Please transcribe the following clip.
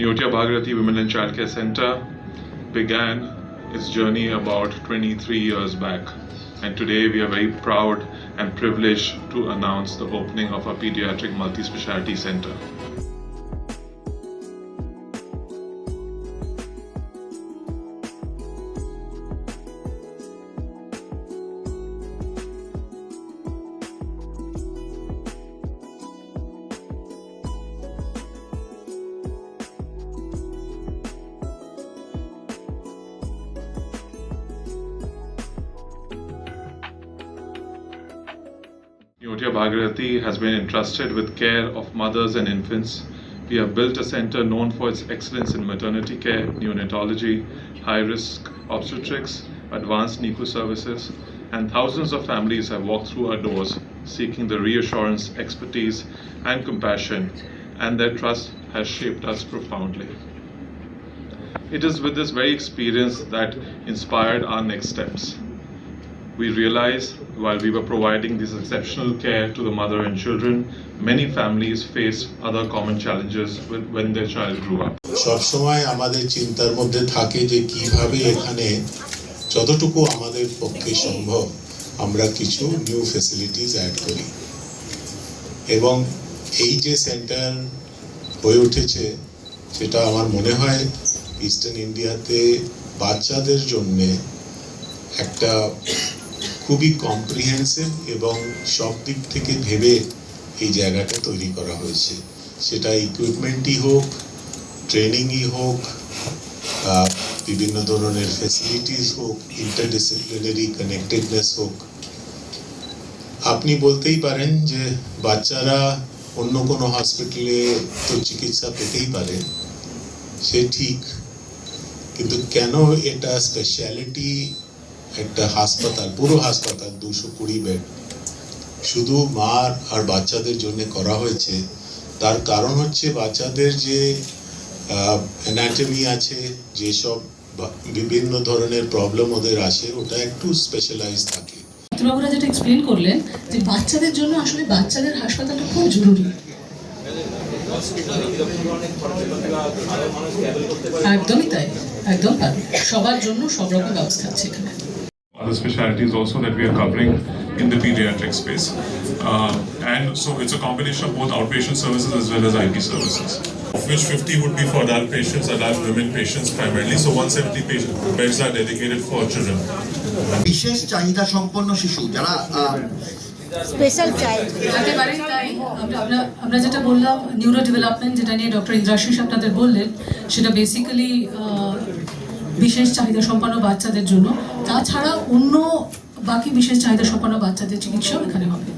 Neotia Bhagirathi Women and Childcare Center began its journey about 23 years back, and today we are very proud and privileged to announce the opening of our pediatric multi-speciality center. Neotia Bhagirathi has been entrusted with care of mothers and infants. We have built a center known for its excellence in maternity care, neonatology, high-risk obstetrics, advanced NICU services, and thousands of families have walked through our doors seeking the reassurance, expertise, and compassion, and their trust has shaped us profoundly. It is with this very experience that inspired our next steps. We realized while we were providing this exceptional care to the mother and children, many families face other common challenges when their child grew up. সব সময় আমাদের চিন্তার মধ্যে থাকে যে কিভাবে এখানে যতটুকু আমাদের পক্ষে সম্ভব আমরা কিছু নিউ ফ্যাসিলিটিস অ্যাড করি, এবং এই যে সেন্টার হয়ে উঠেছে সেটা আমার মনে হয় ইস্টার্ন ইন্ডিয়াতে বাচ্চাদের জন্য একটা খুবই কম্প্রিহেন্সিভ এবং সব দিক থেকে ভেবে এই জায়গাটা তৈরি করা হয়েছে। সেটা ইকুইপমেন্টই হোক, ট্রেনিংই হোক, বিভিন্ন ধরনের ফ্যাসিলিটিস হোক, ইন্টারডিসিপ্লিনারি কানেক্টেডনেস হোক। আপনি বলতেই পারেন যে বাচ্চারা অন্য কোনো হসপিটালে তো চিকিৎসা পেতেই পারে, সে ঠিক, কিন্তু কেন এটা স্পেশালিটি একটা হাসপাতাল, পুরো হাসপাতাল 220 বেড শুধু মা আর বাচ্চাদের জন্য করা হয়েছে? তার কারণ হচ্ছে বাচ্চাদের যে অ্যানাটমি আছে, যেসব বিভিন্ন ধরনের প্রবলেম ওদের আসে, ওটা একটু স্পেশালাইজ থাকে। বাবুরা যেটা এক্সপ্লেন করলেন যে বাচ্চাদের জন্য আসলে বাচ্চাদের হাসপাতালটা খুব জরুরি। একদমই তাই, একদম তাই, সবার জন্য সব রকম ব্যবস্থা আছে এখানে। Other specialties also that we are covering in the pediatric space, and so it's a combination of both outpatient services as well as IP services, of which 50 would be for adult patients, adult women patients primarily, so 170 beds are dedicated for children. বিশেষ চাহিদা সম্পন্ন শিশু যারা special child একেবারেই তাই। আমরা যেটা বললাম নিউরো ডেভেলপমেন্ট, যেটা নিয়ে ডক্টর ইন্দ্রাশিস আপনাদের বললেন, সেটা বেসিক্যালি বিশেষ চাহিদা সম্পন্ন বাচ্চাদের জন্য। তাছাড়া অন্য বাকি বিশেষ চাহিদা সম্পন্ন বাচ্চাদের চিকিৎসাও এখানে হবে।